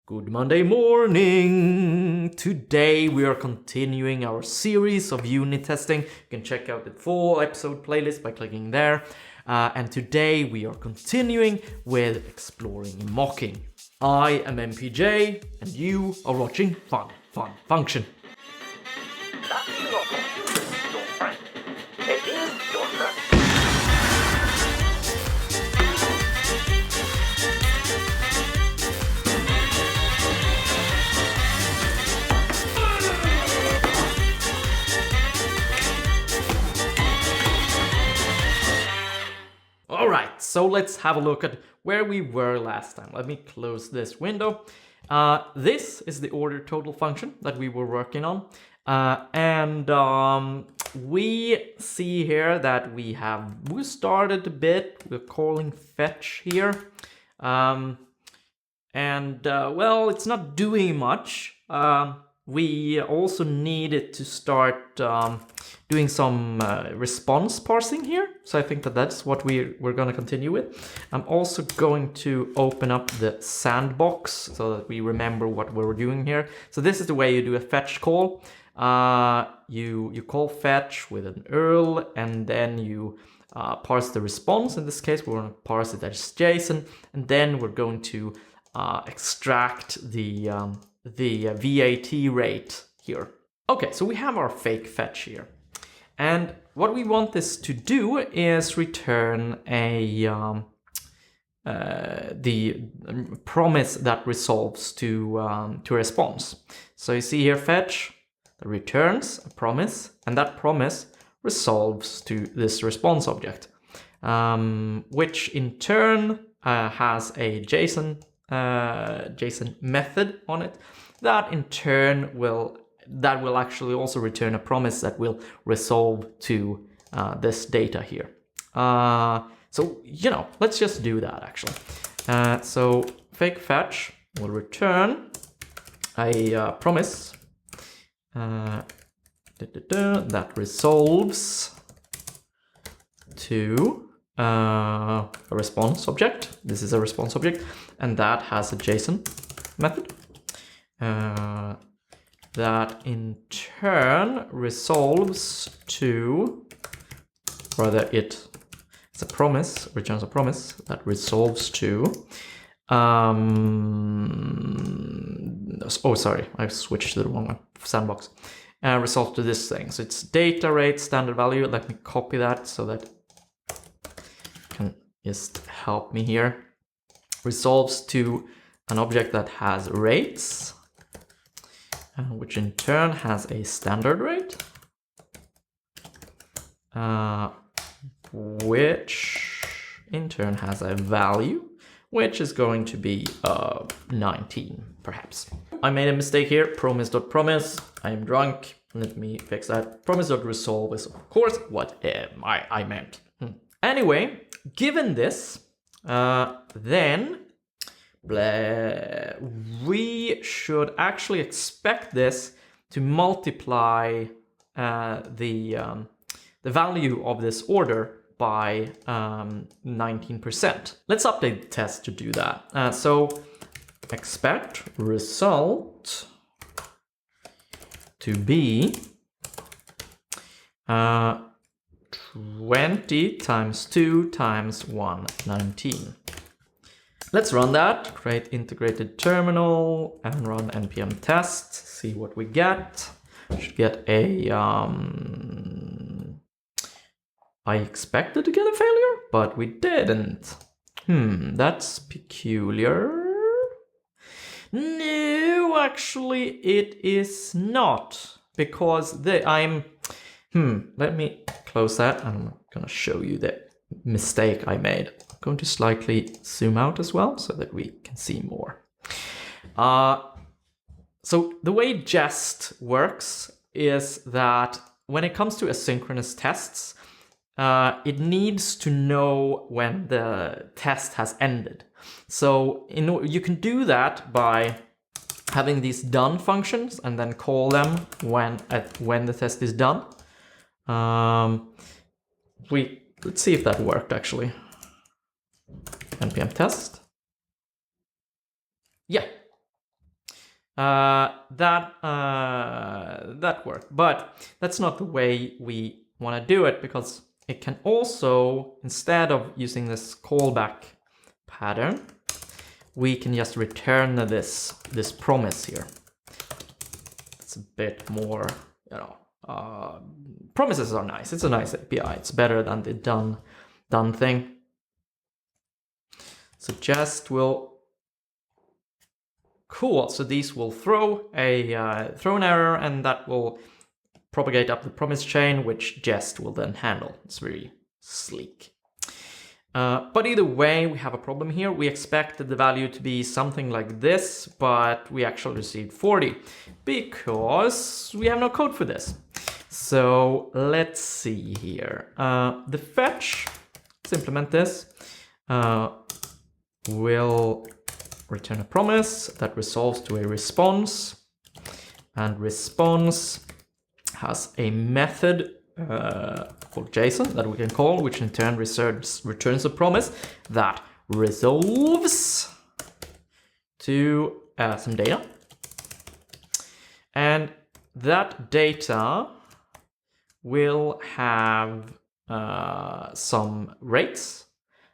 Good Monday morning! Today we are continuing our series of unit testing. You can check out the full episode playlist by clicking there. And today we are continuing with exploring and mocking. I am MPJ and you are watching Fun Function. Nothing of you is your friend. It is your friend. Alright, so let's have a look at where we were last time. Let me close this window. This is the order total function that we were working on. We see here that we started a bit. We're calling fetch here. Well, it's not doing much. We also needed to start doing some response parsing here. So I think that that's what we're going to continue with. I'm also going to open up the sandbox so that we remember what we're doing here. So this is the way you do a fetch call. You call fetch with an URL and then you parse the response. In this case, we're going to parse it as JSON, and then we're going to extract the VAT rate here. Okay, so we have our fake fetch here. And what we want this to do is return the promise that resolves to a response. So you see here fetch that returns a promise, and that promise resolves to this response object, which in turn has a JSON method on it that in turn will actually also return a promise that will resolve to this data here. So, let's just do that actually. So fake fetch will return a promise that resolves to a response object. This is a response object, and that has a JSON method that in turn resolves to, rather it's a promise, returns a promise that resolves to, I've switched to the wrong one, sandbox, resolves to this thing. So it's data rate standard value. Let me copy that so that can just help me here. Resolves to an object that has rates, which in turn has a standard rate, which in turn has a value, which is going to be 19, perhaps. I made a mistake here, promise.promise. I am drunk. Let me fix that. Promise.resolve is, of course, what I meant. Anyway, given this, then we should actually expect this to multiply the value of this order by 19%. Let's update the test to do that. So expect result to be 20 times 2 times 119. Let's run that, create integrated terminal and run npm test, see what we get. Should get a, I expected to get a failure, but we didn't. That's peculiar. No, actually it is not, because let me close that and I'm gonna show you the mistake I made. I'm going to slightly zoom out as well so that we can see more. So the way Jest works is that when it comes to asynchronous tests, it needs to know when the test has ended. So you can do that by having these done functions and then call them when the test is done. Let's see if that worked actually. npm test. Yeah, that worked. But that's not the way we want to do it, because it can also, instead of using this callback pattern, we can just return this promise here. It's a bit more, you know, promises are nice. It's a nice API. It's better than the done thing. So jest will, cool. So these will throw an error, and that will propagate up the promise chain, which jest will then handle. It's very sleek. But either way, we have a problem here. We expected the value to be something like this, but we actually received 40 because we have no code for this. So let's see here. The fetch, let's implement this, will return a promise that resolves to a response, and response has a method called JSON that we can call, which in turn returns a promise that resolves to some data. And that data will have some rates,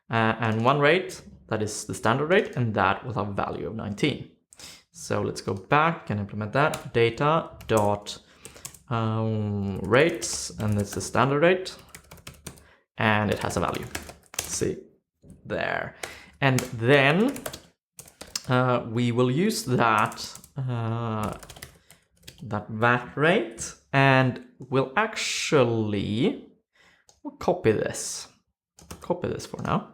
and one rate, that is the standard rate, and that will have a value of 19. So let's go back and implement that. Data dot rates, and it's the standard rate, and it has a value. See there. And then we will use that that rate, and we'll actually copy this for now,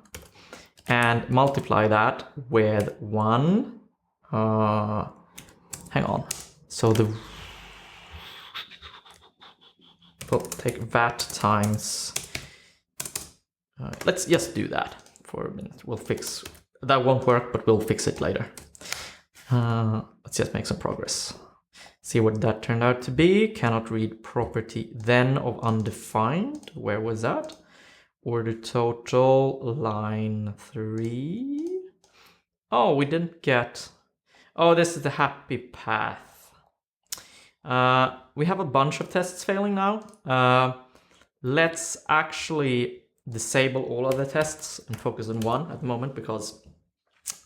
and multiply that with 1. Hang on. So we'll take that times. Let's just do that for a minute. We'll fix that. Won't work, but we'll fix it later. Let's just make some progress. See what that turned out to be. Cannot read property then of undefined. Where was that? Order total, line 3. Oh, we didn't get. Oh, this is the happy path. We have a bunch of tests failing now. Let's actually disable all of the tests and focus on one at the moment, because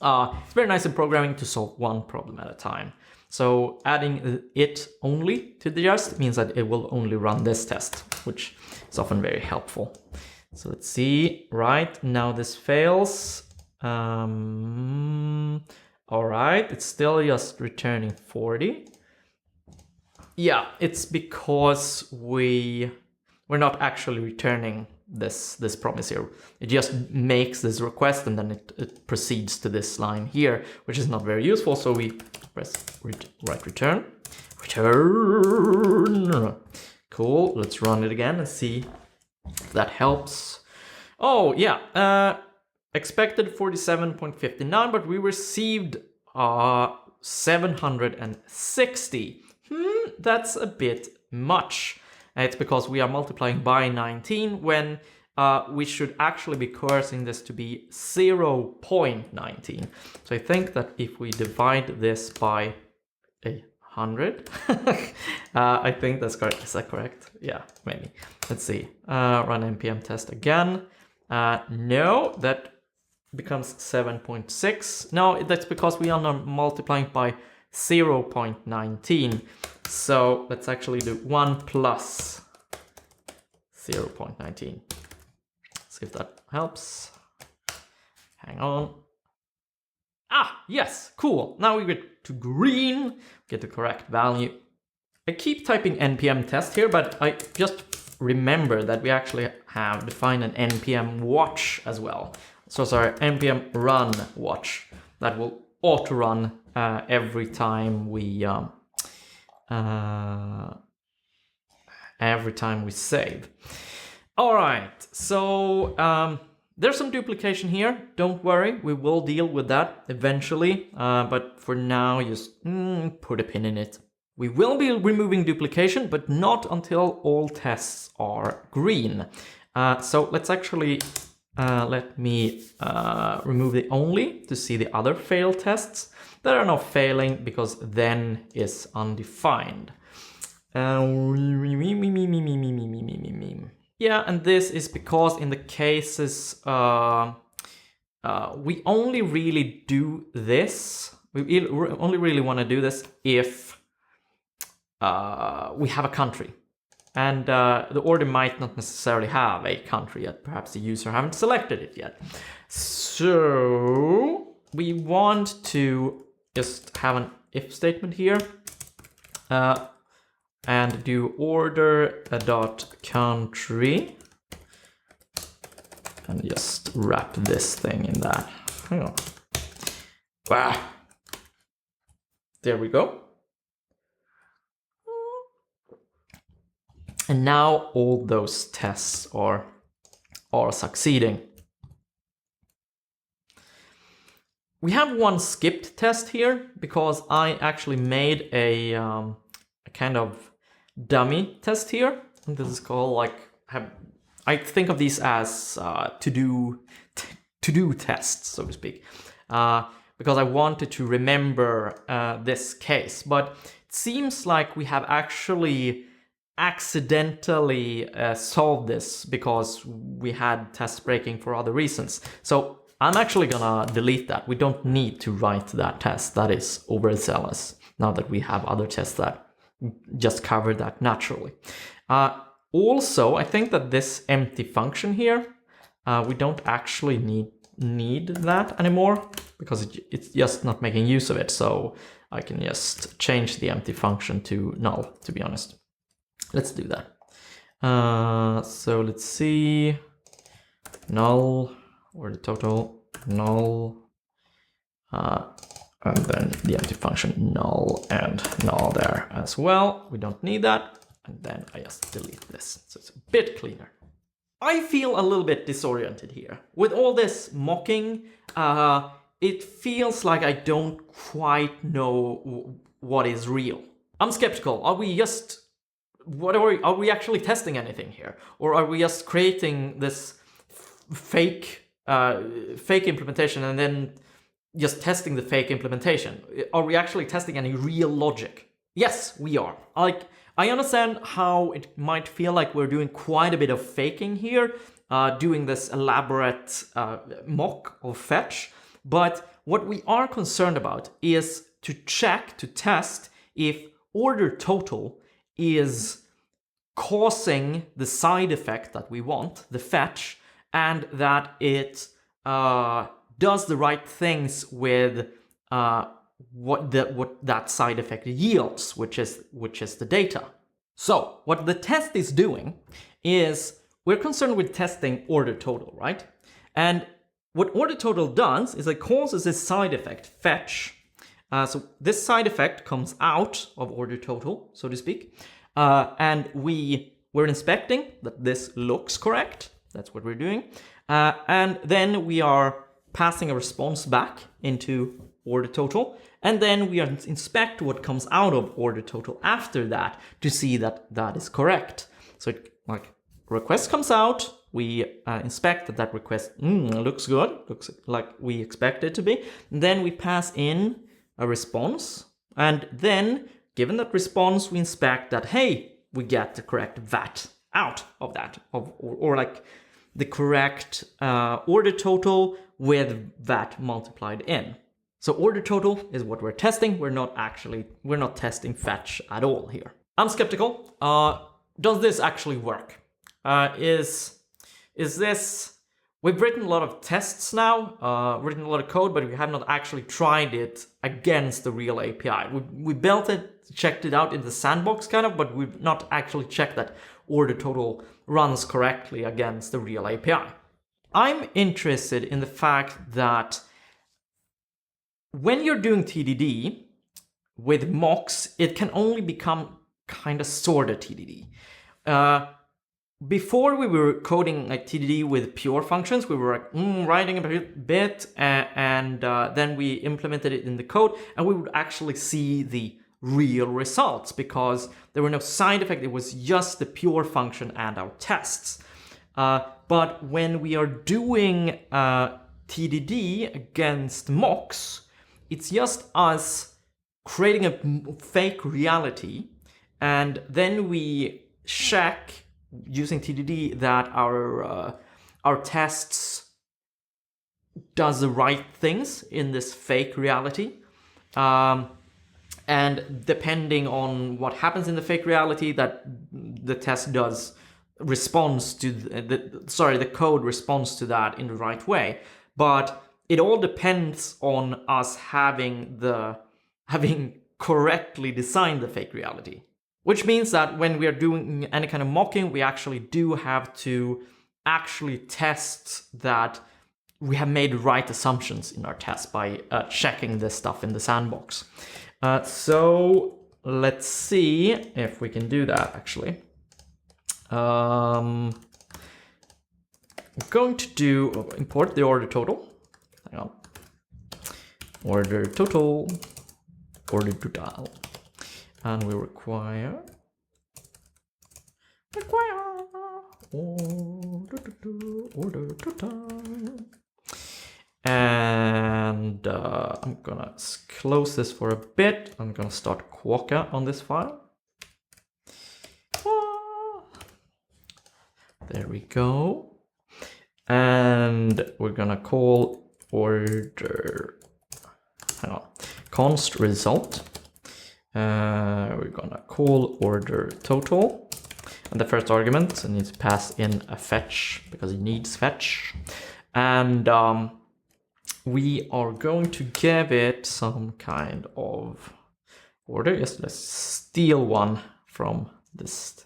it's very nice in programming to solve one problem at a time. So adding it only to the jest means that it will only run this test, which is often very helpful. So let's see. Right, now this fails. All right, it's still just returning 40. Yeah, it's because we're not actually returning this promise here. It just makes this request, and then it proceeds to this line here, which is not very useful. So we press return. Cool. Let's run it again and see if that helps. Oh yeah. Expected 47.59, but we received 760. That's a bit much. It's because we are multiplying by 19 when we should actually be cursing this to be 0.19. So I think that if we divide this by 100, I think that's correct. Is that correct? Yeah, maybe. Let's see. Run npm test again. No, that becomes 7.6. No, that's because we are not multiplying by 0.19. So let's actually do 1 plus 0.19. See if that helps. Hang on. Ah, yes, cool. Now we get to green, get the correct value. I keep typing npm test here, but I just remember that we actually have defined an npm watch as well. So sorry, npm run watch that will auto run every time we save. All right, so there's some duplication here. Don't worry, we will deal with that eventually. But for now, just put a pin in it. We will be removing duplication, but not until all tests are green. So let's actually Let me remove the only to see the other fail tests that are not failing because then is undefined. Yeah, and this is because in the cases we only really do this. We only really want to do this if we have a country. And the order might not necessarily have a country yet. Perhaps the user haven't selected it yet. So we want to just have an if statement here and do order dot country and just wrap this thing in that. Hang on. Wow. There we go. And now all those tests are succeeding. We have one skipped test here because I actually made a kind of dummy test here. And this is called I think of these as to-do tests, so to speak, because I wanted to remember this case. But it seems like we have actually accidentally solved this because we had test breaking for other reasons. So I'm actually gonna delete that. We don't need to write that test. That is overzealous now that we have other tests that just cover that naturally. Also, I think that this empty function here, we don't actually need that anymore because it's just not making use of it. So I can just change the empty function to null, to be honest. Let's do that. So let's see, null, or the total, null, and then the empty function null and null there as well. We don't need that. And then I just delete this. So it's a bit cleaner. I feel a little bit disoriented here. With all this mocking, it feels like I don't quite know what is real. I'm skeptical. Are we actually testing anything here? Or are we just creating this fake implementation and then just testing the fake implementation? Are we actually testing any real logic? Yes, we are. I understand how it might feel like we're doing quite a bit of faking here, doing this elaborate mock or fetch. But what we are concerned about is to test if order total is causing the side effect that we want, the fetch, and that it does the right things with what that side effect yields, which is the data. So what the test is doing is we're concerned with testing order total, right? And what order total does is it causes this side effect, fetch. So this side effect comes out of order total, so to speak, and we're inspecting that this looks correct. That's what we're doing, and then we are passing a response back into order total, and then we inspect what comes out of order total after that to see that that is correct. So request comes out, we inspect that request looks good, looks like we expect it to be, and then we pass in a response, and then given that response we inspect that, hey, we get the correct VAT out of that, or like the correct order total with VAT multiplied in. So order total is what we're testing. We're not testing fetch at all here. I'm skeptical. Does this actually work? Is this? We've written a lot of tests now, written a lot of code, but we have not actually tried it against the real API. We built it, checked it out in the sandbox kind of, but we've not actually checked that order total runs correctly against the real API. I'm interested in the fact that when you're doing TDD with mocks, it can only become kind of sorta TDD. Before we were coding like TDD with pure functions, we were like writing a bit and then we implemented it in the code and we would actually see the real results because there were no side effects. It was just the pure function and our tests. But when we are doing TDD against mocks, it's just us creating a fake reality, and then we check using TDD that our tests does the right things in this fake reality. And depending on what happens in the fake reality, that the test does responds to the code responds to that in the right way. But it all depends on us having correctly designed the fake reality, which means that when we are doing any kind of mocking, we actually do have to actually test that we have made right assumptions in our test by checking this stuff in the sandbox. So let's see if we can do that actually. I'm going to import the order total. Hang on. Order total. And we require order total. And I'm gonna close this for a bit. I'm gonna start Quokka on this file. There we go. And we're gonna call order, const result. We're gonna call order total. And the first argument needs to pass in a fetch because it needs fetch. And we are going to give it some kind of order. Yes, let's steal one from this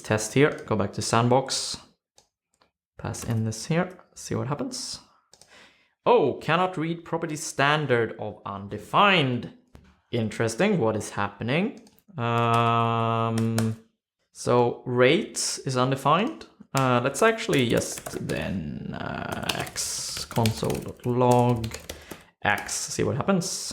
test here. Go back to sandbox, pass in this here, see what happens. Oh, cannot read property standard of undefined. Interesting, what is happening? So rate is undefined. Let's actually just then x console.log x, see what happens.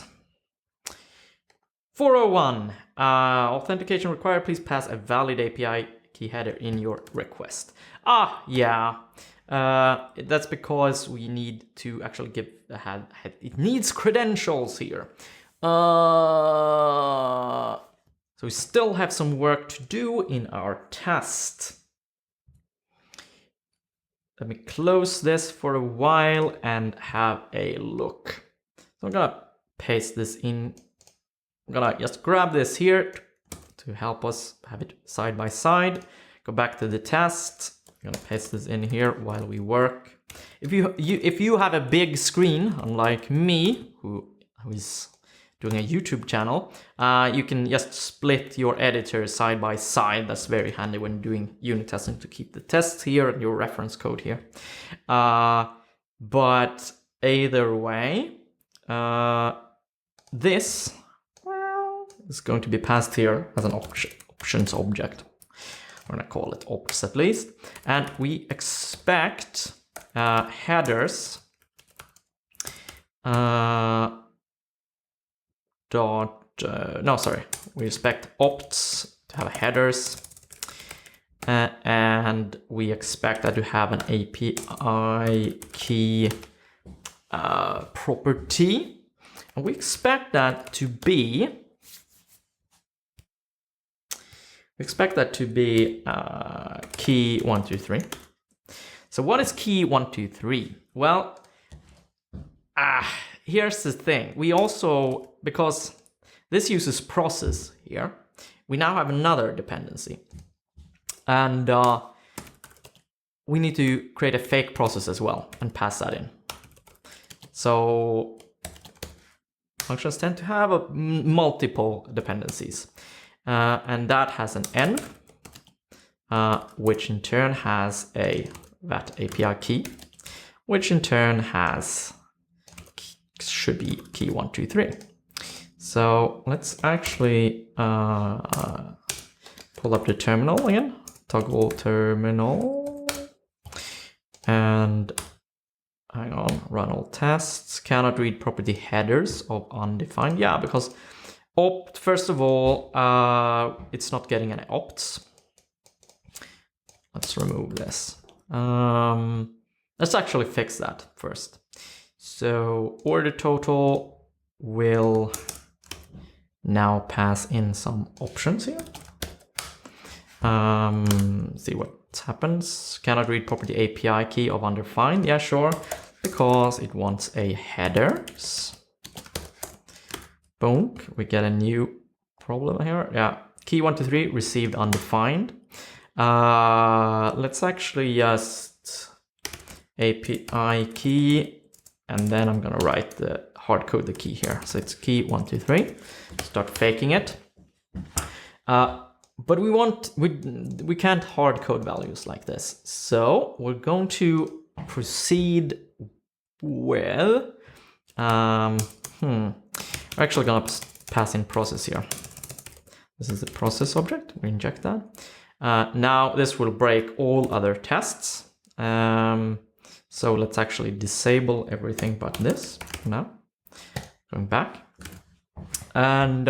401, authentication required, please pass a valid API key header in your request. Yeah, that's because we need to actually give it needs credentials here. So we still have some work to do in our test. Let me close this for a while and have a look. So I'm gonna paste this in. I'm gonna just grab this here to help us have it side by side. Go back to the test. I'm gonna paste this in here while we work. If you have a big screen, unlike me, who is doing a YouTube channel, you can just split your editor side by side. That's very handy when doing unit testing to keep the tests here and your reference code here. But either way, this is going to be passed here as an options object. We're gonna call it ops at least. And we expect headers we expect opts to have headers, and we expect that to have an API key property, and we expect that to be key 123. So what is key 123? Well, here's the thing. We also, because this uses process here, we now have another dependency. And we need to create a fake process as well and pass that in. So functions tend to have multiple dependencies. And that has an n, which in turn has that API key, which in turn should be key 123. So let's actually pull up the terminal again, toggle terminal, and hang on, run all tests. Cannot read property headers of undefined. Yeah, because opt, first of all, it's not getting any opts. Let's remove this. Let's actually fix that first. So order total will now pass in some options here. See what happens. Cannot read property API key of undefined. Yeah, sure. Because it wants a headers. Boom. We get a new problem here. Yeah. Key 123 received undefined. Let's actually just API key, and then I'm gonna write the hard code the key here. So it's key 123. Start faking it. But we can't hard code values like this. So we're going to proceed with we're actually gonna pass in process here. This is the process object. We inject that. Now this will break all other tests. So let's actually disable everything but this now. Going back. And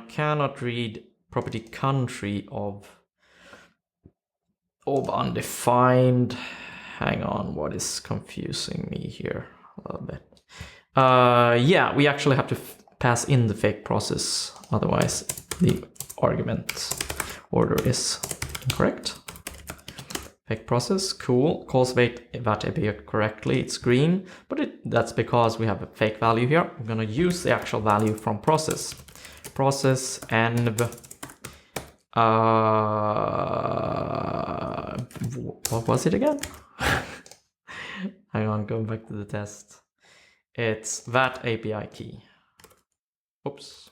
cannot read property country of undefined. Hang on, what is confusing me here a little bit? Yeah, we actually have to pass in the fake process, otherwise the argument order is incorrect. Fake process, cool. Calls that API correctly, it's green, but that's because we have a fake value here. I'm gonna use the actual value from process. Process env what was it again? Hang on, going back to the test. It's that API key. Oops.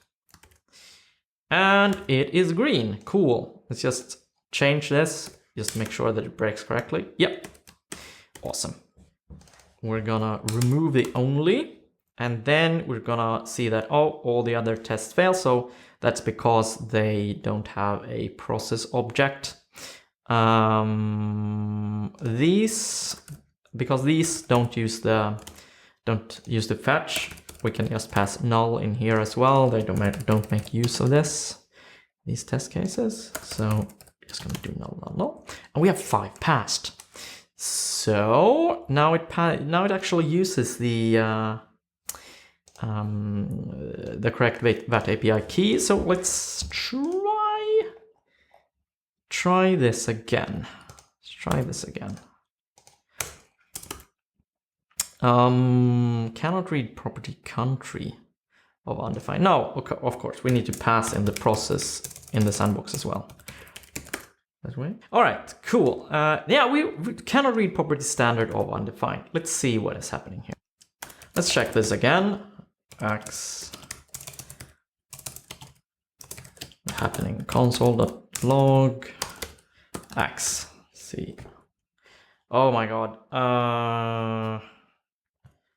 And it is green. Cool. Let's just change this. Just make sure that it breaks correctly. Yep. Awesome. We're gonna remove the only, and then we're gonna see that, oh, all the other tests fail. So that's because they don't have a process object. Because these don't use the fetch, we can just pass null in here as well. They don't make use of these test cases. So just gonna do null, and we have 5 passed. So now it actually uses the correct that API key. So let's try this again. Let's try this again. Cannot read property country of undefined. No, okay, of course, we need to pass in the process in the sandbox as well. That way. All right, cool. Yeah, we cannot read property standard of undefined. Let's see what is happening here. Let's check this again. X happening console.log X. Let's see. Oh my god.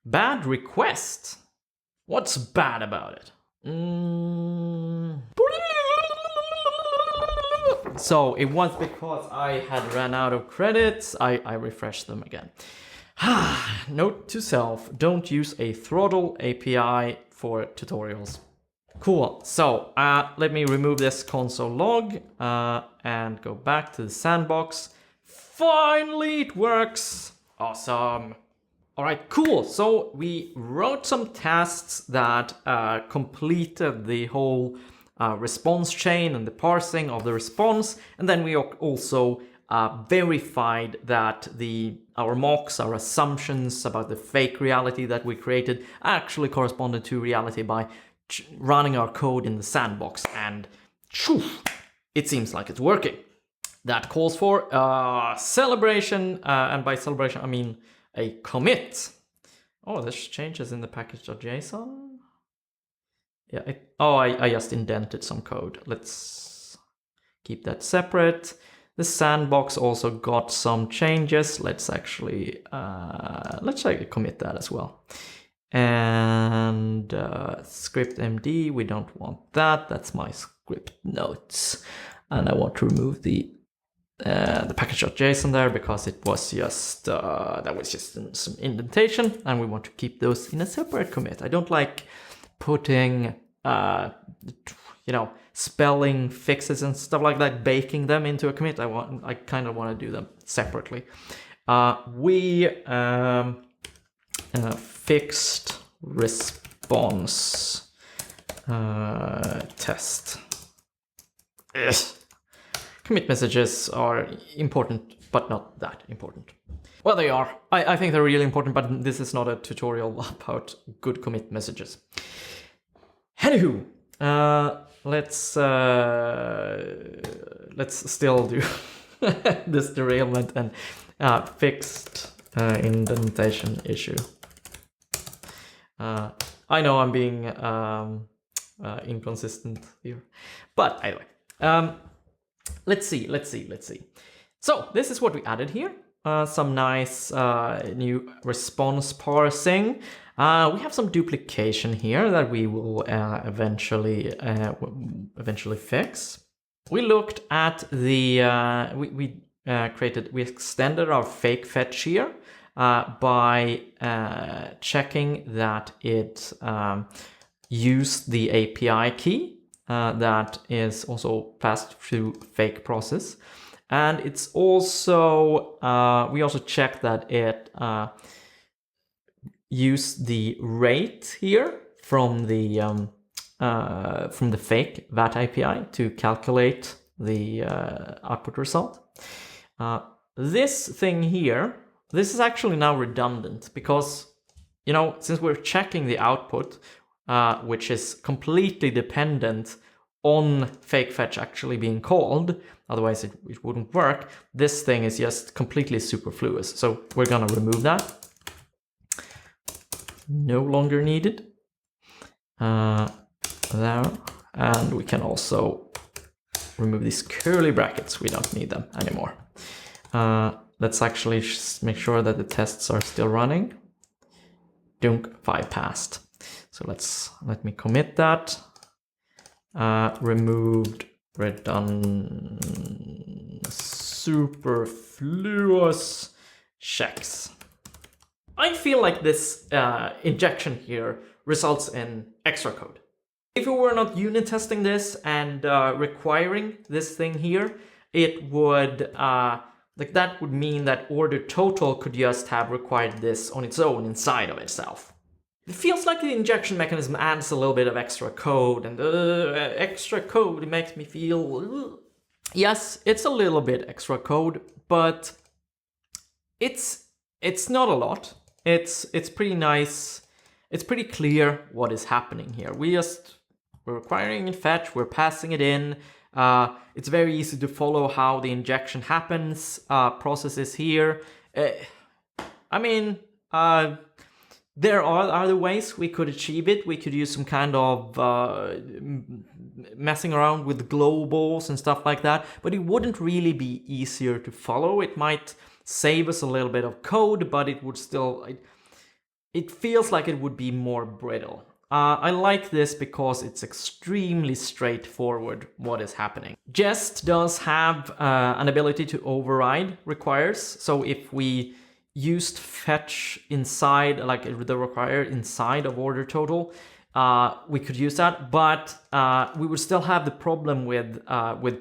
Bad request. What's bad about it? So it was because I had ran out of credits. I refreshed them again. Note to self, don't use a throttle API for tutorials. Cool. So let me remove this console log and go back to the sandbox. Finally, it works. Awesome. All right, cool. So we wrote some tests that completed the whole response chain and the parsing of the response. And then we also verified that our mocks, our assumptions about the fake reality that we created actually corresponded to reality by running our code in the sandbox. And it seems like it's working. That calls for celebration. And by celebration, I mean a commit. Oh, there's changes in the package.json. Yeah, I just indented some code. Let's keep that separate. The sandbox also got some changes. Let's actually commit that as well. And script MD, we don't want that. That's my script notes. And I want to remove the package.json there because it was just that was just some indentation, and we want to keep those in a separate commit. I don't like putting spelling fixes and stuff like that, baking them into a commit. I kind of want to do them separately. We fixed response test. Ugh. Commit messages are important, but not that important. Well, they are. I think they're really important, but this is not a tutorial about good commit messages. Anywho, let's still do this derailment and fixed indentation issue. I know I'm being inconsistent here, but anyway, let's see. So this is what we added here. Some nice new response parsing. We have some duplication here that we will eventually fix. We looked at the we extended our fake fetch here by checking that it used the API key that is also passed through fake process. And it's also, we also checked that it used the rate here from the fake VAT API to calculate the output result. This thing here, this is actually now redundant because, since we're checking the output, which is completely dependent on fake fetch actually being called, otherwise it wouldn't work, this thing is just completely superfluous. So we're gonna remove that. No longer needed. There. And we can also remove these curly brackets. We don't need them anymore. Let's actually just make sure that the tests are still running. Dunk 5 passed. So let me commit that. Removed redundant superfluous checks. I feel like this injection here results in extra code. If we were not unit testing this and requiring this thing here, it would that would mean that order total could just have required this on its own inside of itself. It feels like the injection mechanism adds a little bit of extra code, and extra code, it makes me feel, yes, it's a little bit extra code, but it's not a lot. It's pretty nice. It's pretty clear what is happening here. We're requiring a fetch, we're passing it in. It's very easy to follow how the injection happens, processes here. There are other ways we could achieve it. We could use some kind of messing around with globals and stuff like that, but it wouldn't really be easier to follow. It might save us a little bit of code, but it would still, it feels like it would be more brittle. I like this because it's extremely straightforward what is happening. Jest does have an ability to override requires. So if we used fetch inside, like the require inside of order total, we could use that, but we would still have the problem with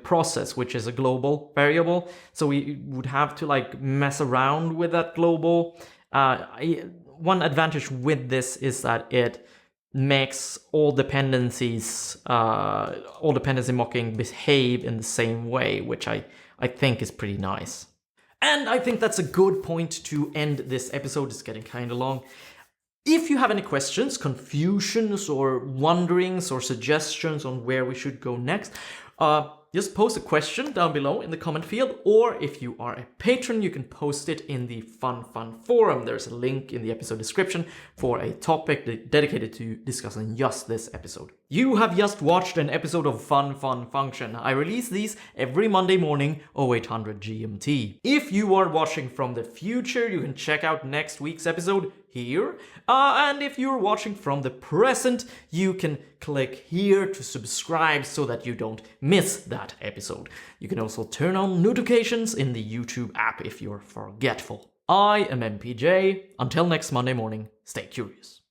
process, which is a global variable. So we would have to mess around with that global. One advantage with this is that it makes all dependency mocking behave in the same way, which I think is pretty nice. And I think that's a good point to end this episode. It's getting kind of long. If you have any questions, confusions, or wonderings, or suggestions on where we should go next, just post a question down below in the comment field, or if you are a patron, you can post it in the Fun forum. There's a link in the episode description for a topic dedicated to discussing just this episode. You have just watched an episode of Fun Function. I release these every Monday morning, 0800 GMT. If you are watching from the future, you can check out next week's episode here. And if you're watching from the present, you can click here to subscribe so that you don't miss that episode. You can also turn on notifications in the YouTube app if you're forgetful. I am MPJ. Until next Monday morning, stay curious.